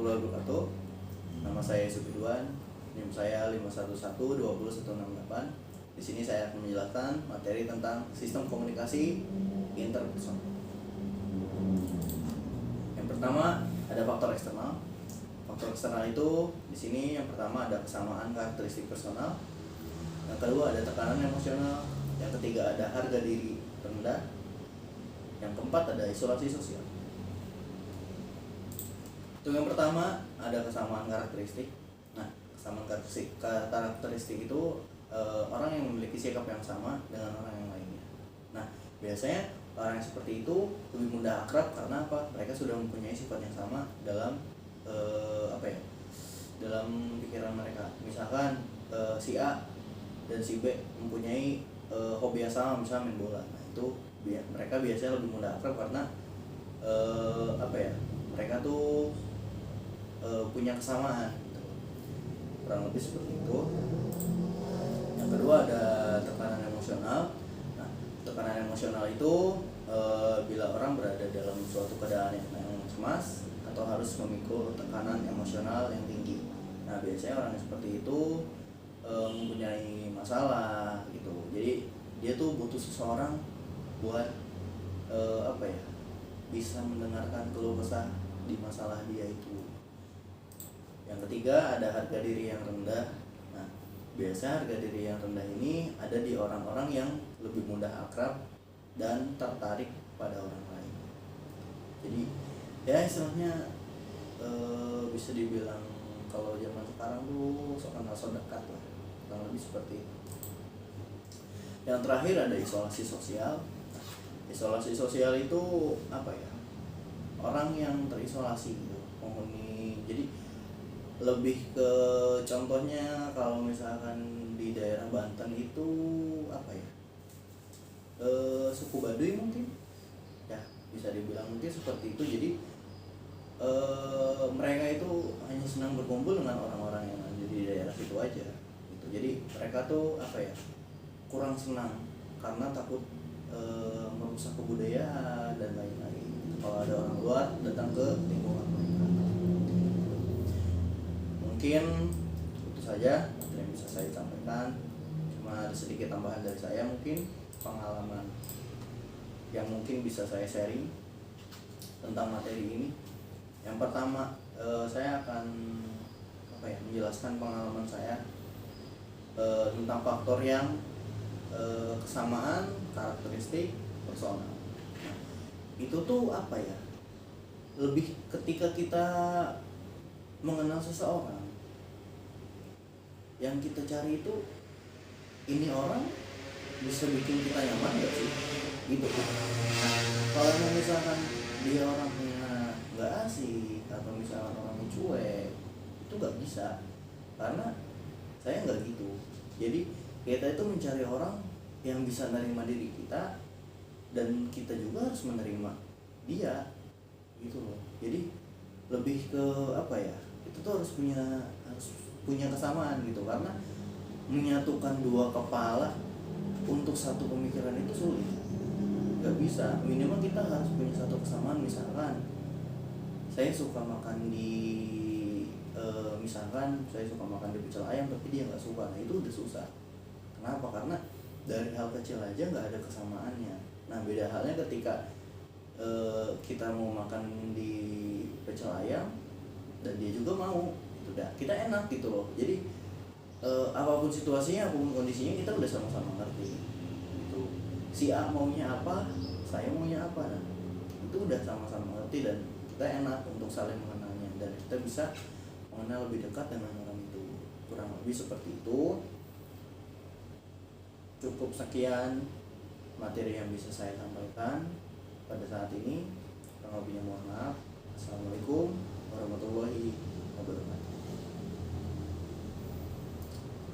warahmatullahi wabarakatuh. Nama saya Subiduan, NIM saya 511200168. Di sini saya akan menjelaskan materi tentang sistem komunikasi interpersonal. Yang pertama ada faktor eksternal. Faktor eksternal itu di sini yang pertama ada kesamaan karakteristik personal. Yang kedua ada tekanan emosional. Yang ketiga ada harga diri rendah. Yang keempat ada isolasi sosial. Untuk yang pertama ada kesamaan karakteristik. Nah, kesamaan karakteristik itu orang yang memiliki sikap yang sama dengan orang yang lainnya. Nah, biasanya orang yang seperti itu lebih mudah akrab karena apa? Mereka sudah mempunyai sifat yang sama dalam dalam pikiran mereka. Misalkan si A dan si B mempunyai hobi yang sama, misalnya main bola. Nah, itu mereka biasanya lebih mudah akrab karena mereka tuh punya kesamaan gitu. Kurang lebih seperti itu. Yang kedua ada tekanan emosional. Nah, tekanan emosional itu bila orang berada dalam suatu keadaan yang cemas atau harus memikul tekanan emosional yang tinggi. Nah, biasanya orang yang seperti itu mempunyai masalah gitu. Jadi dia tuh butuh seseorang buat bisa mendengarkan keluh kesah di masalah dia itu. Yang ketiga ada harga diri yang rendah. Nah, biasa harga diri yang rendah ini ada di orang-orang yang lebih mudah akrab dan tertarik pada orang lain. Jadi ya istilahnya bisa dibilang kalau zaman sekarang tuh sok kenal sok dekat lah, kurang lebih seperti itu. Yang terakhir ada isolasi sosial. Isolasi sosial itu orang yang terisolasi gitu, penghuni. Jadi lebih ke contohnya kalau misalkan di daerah Banten itu suku Baduy mungkin ya, bisa dibilang mungkin seperti itu. Jadi mereka itu hanya senang berkumpul dengan orang-orang yang ada di daerah situ aja gitu. Jadi mereka tuh kurang senang karena takut merusak kebudayaan dan lain-lain kalau ada orang luar datang ke lingkungan mereka. Mungkin itu saja yang bisa saya sampaikan. Cuma ada sedikit tambahan dari saya, mungkin pengalaman yang mungkin bisa saya sharing tentang materi ini. Yang pertama saya akan menjelaskan pengalaman saya tentang faktor yang kesamaan karakteristik personal. Nah, itu tuh lebih ketika kita mengenal seseorang, yang kita cari itu ini orang bisa bikin kita nyaman gak sih gitu. Nah, kalau misalkan dia orangnya nggak asik atau misalkan orangnya cuek, itu nggak bisa, karena saya nggak gitu. Jadi kita itu mencari orang yang bisa menerima diri kita dan kita juga harus menerima dia gitu loh. Jadi lebih ke itu tuh harus punya kesamaan gitu, karena menyatukan dua kepala untuk satu pemikiran itu sulit, nggak bisa. Minimal kita harus punya satu kesamaan. Misalkan saya suka makan di pecel ayam tapi dia nggak suka, nah itu udah susah. Kenapa? Karena dari hal kecil aja nggak ada kesamaannya. Nah, beda halnya ketika kita mau makan di pecel ayam dan dia juga mau, itu dah kita enak gitu loh. Jadi apapun situasinya, apapun kondisinya, kita udah sama-sama ngerti gitu. Si A maunya apa, saya maunya apa, nah itu udah sama-sama ngerti dan kita enak untuk saling mengenalnya dan kita bisa mengenal lebih dekat dengan orang itu. Kurang lebih seperti itu. Cukup sekian materi yang bisa saya sampaikan pada saat ini. Kurang lebihnya mohon maaf. Assalamualaikum warahmatullahi wabarakatuh.